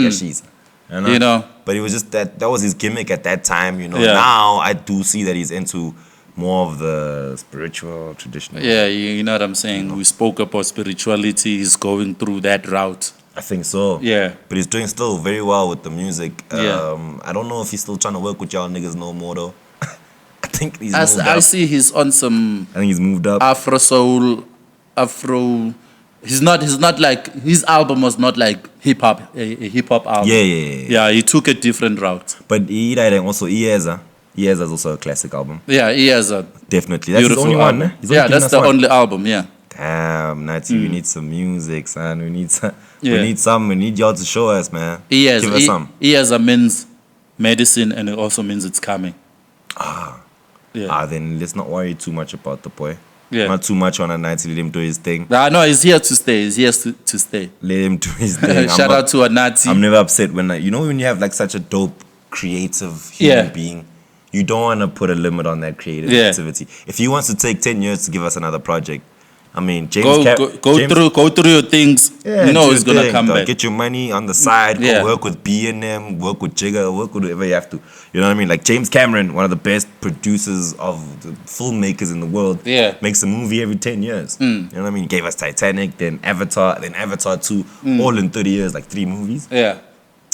You know? But it was just that was his gimmick at that time, you know. Yeah. Now I do see that he's into more of the spiritual, traditional. Yeah, you know what I'm saying? We spoke about spirituality. He's going through that route. I think so. Yeah. But he's doing still very well with the music. Yeah. I don't know if he's still trying to work with y'all niggas no more though. I think he's moved I up. see he's on some I think he's moved up. Afro soul, Afro. He's not like, his album was not like hip hop, a hip hop album. Yeah. Yeah, he took a different route. But he died and also Ieza. Ieza is also a classic album. Yeah, he has a Definitely. That's his beautiful only one, album. eh? He's only Yeah, given that's us the one. only album. Yeah. Damn, Nathi, we need some music, son. We need some. Yeah. We need y'all to show us, man. Give Give us some. Ieza means medicine, and it also means it's coming. Yeah. Then let's not worry too much about the boy. Yeah. Not too much on A-Nathi. Let him do his thing. No, he's here to stay. He's here to stay. Let him do his thing. Shout out to A-Nathi. I'm never upset when you know when you have like such a dope, creative human being, you don't want to put a limit on that creative activity. If he wants to take 10 years to give us another project, I mean, James go through your things. Yeah, you know do he's your gonna thing, come dog. back. Get your money on the side. Yeah. Go work with B&M, work with Jigga, work with whoever you have to. You know what I mean? Like James Cameron, one of the best producers of the filmmakers in the world, makes a movie every 10 years. You know what I mean? He gave us Titanic, then Avatar 2, all in 30 years, like 3 movies. Yeah.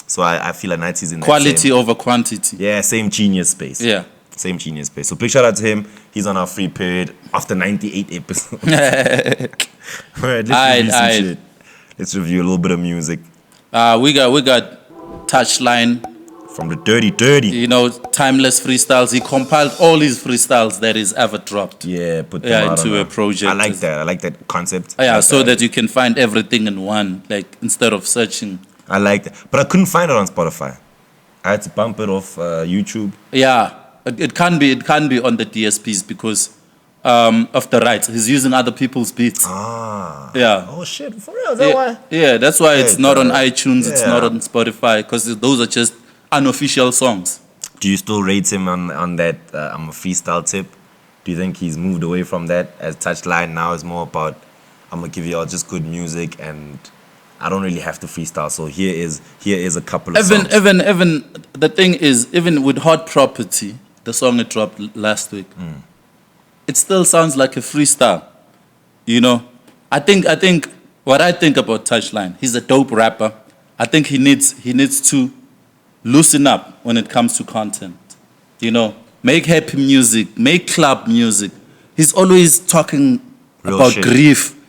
So I feel like Nathi's in that Quality same, over quantity. yeah, same genius space. Yeah. Same genius space. So big shout out to him. He's on our free period after 98 episodes. Alright, let's review some shit. Let's review a little bit of music. We got Touchline From the dirty. You know, timeless freestyles. He compiled all his freestyles that he's ever dropped. Yeah, put them out into on a project. I like that. I like that concept. Yeah, Like so that you can find everything in one, like instead of searching. I like that. But I couldn't find it on Spotify. I had to bump it off YouTube. Yeah, it can be on the DSPs because of the rights. He's using other people's beats. Ah. Yeah. Oh shit, for real? Is that why? Yeah, that's why it's not on iTunes, it's yeah. not on Spotify, because those are just unofficial songs. Do you still rate him on that I'm a freestyle tip? Do you think he's moved away from that as Touchline now is more about I'm gonna give you all just good music and I don't really have to freestyle. So here is a couple of songs. Even the thing is, even with Hot Property, the song it dropped last week, it still sounds like a freestyle. You know? I think what I think about Touchline, he's a dope rapper. I think he needs to loosen up when it comes to content. You know, make happy music, make club music. He's always talking Real about shit. grief.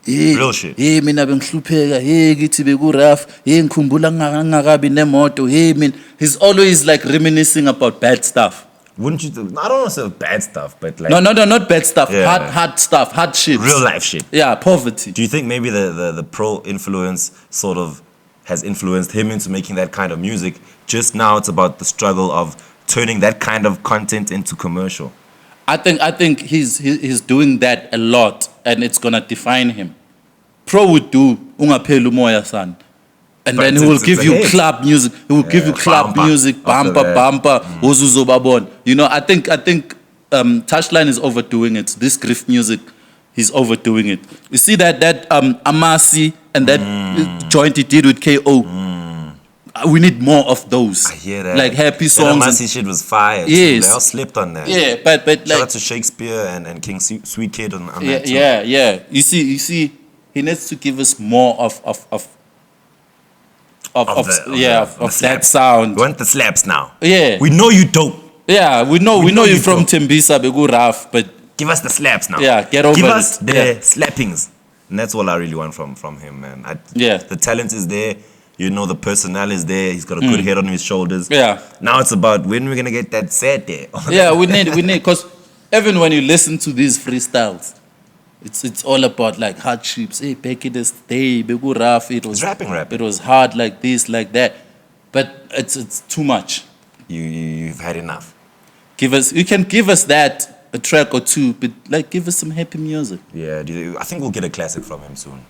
Real shit. Hey mina bengihlupheka, hey ngithi bekuraf, hey ngikhumbula ngakabi nemoto, hey mina. He's always like reminiscing about bad stuff. Wouldn't you? I don't want to say bad stuff, but like No, not bad stuff. Yeah. Hard stuff, hard shit. real life shit. Yeah, poverty. Do you think maybe the pro influence sort of has influenced him into making that kind of music? Just now it's about the struggle of turning that kind of content into commercial. I think he's doing that a lot, and it's gonna define him. Pro would do ungapheli umoya son. And But then he it's- will it's give a you hit. club music. He will give you club bumper. music, After bumper, that. bumper, uzuzobabon. You know, I think Touchline is overdoing it. This grief music, he's overdoing it. You see that A-Nathi and that joint he did with KO. We need more of those. I hear that. Like happy songs. That A-Nathi shit was fire. Yes. They all slipped on that. Yeah, but Shout like out to Shakespeare and King Sweet Kid on yeah, that too. yeah. You see, he needs to give us more of the that slaps. sound. We want the slaps now. Yeah. We know you dope. Yeah, we know know you you from dope. Tembisa Begu Raf, but Give us the slaps now. Yeah, get over Give us it. the Yeah. slappings. And that's all I really want from him, man. Yeah. The talent is there. You know, the personnel is there. He's got a good head on his shoulders. Yeah. Now it's about when we're going to get that set there. yeah, we need, because even when you listen to these freestyles, it's all about like hardships. Hey, back in this day, Begu Raf, it was rapping. It was hard like this, like that, but it's too much. You've had enough. You can give us that a track or two, but like give us some happy music. Yeah, I think we'll get a classic from him soon.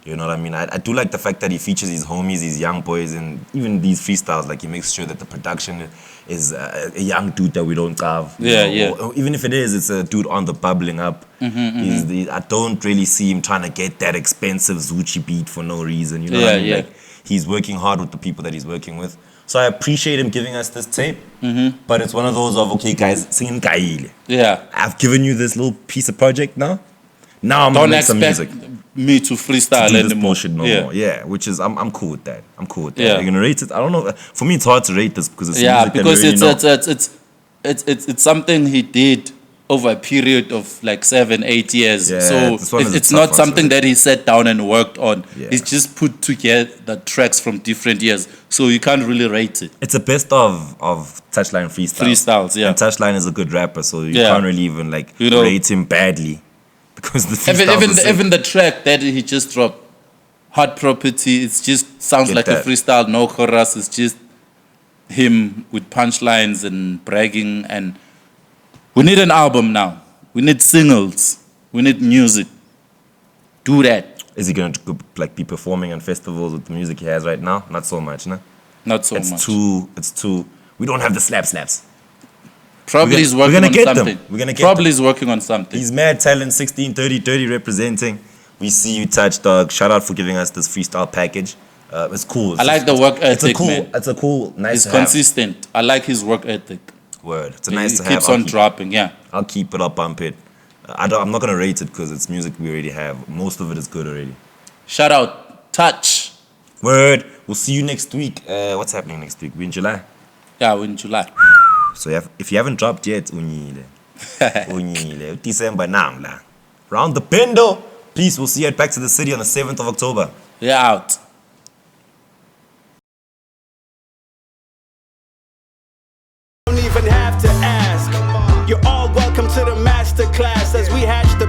You know what I mean? I do like the fact that he features his homies, his young boys, and even these freestyles. Like he makes sure that the production is a young dude that we don't have. Yeah. Or even if it is, it's a dude on the bubbling up. I don't really see him trying to get that expensive Zuchi beat for no reason. You know what I mean? Yeah. Like, he's working hard with the people that he's working with. So I appreciate him giving us this tape. But it's one of those of, okay, guys, singing Kaile. Yeah. I've given you this little piece of project now. Now I'm Don't gonna make some expect music. me to freestyle Do this anymore. bullshit no more. Yeah, which is I'm cool with that. I'm cool with that. Yeah. You're gonna rate it. I don't know. For me, it's hard to rate this because it's Yeah, music because that we it's something he did over a period of like 7-8 years. Yeah, so this one is a it's tough not one to something rate. that he sat down and worked on. Yeah. He's just put together the tracks from different years, so you can't really rate it. It's a best of Touchline freestyles. Freestyles, yeah. And Touchline is a good rapper, so you Yeah. can't really even like You know- rate him badly because the freestyles Even the track that he just dropped, Hot Property, it just sounds Get like that. a freestyle, no chorus. It's just him with punchlines and bragging. And we need an album now. We need singles. We need music. Do that. Is he gonna like be performing on festivals with the music he has right now? Not so much, no. Not so It's much. too. We don't have the slaps. Probably We're he's gonna working on get them. something. We're gonna get Probably them. he's working on something. He's mad talent 16-30-30 representing. We see you, Touch Dog. Shout out for giving us this freestyle package. It's cool. I like the work It's a ethic, cool. man. It's a cool, nice He's to have. consistent. I like his work ethic. Word. It's a nice He to have. keeps on dropping, yeah. I'll keep it up, bump it. I'm not gonna rate it because it's music we already have. Most of it is good already. Shout out, Touch. Word. We'll see you next week. What's happening next week? We're in July. Yeah, we're in July. So if you haven't dropped yet, unyile. Unyile. December now. Round the bendo. Peace. We'll see you at Back to the City on the 7th of October. We're out. have to ask. You're all welcome to the master class as we hatch the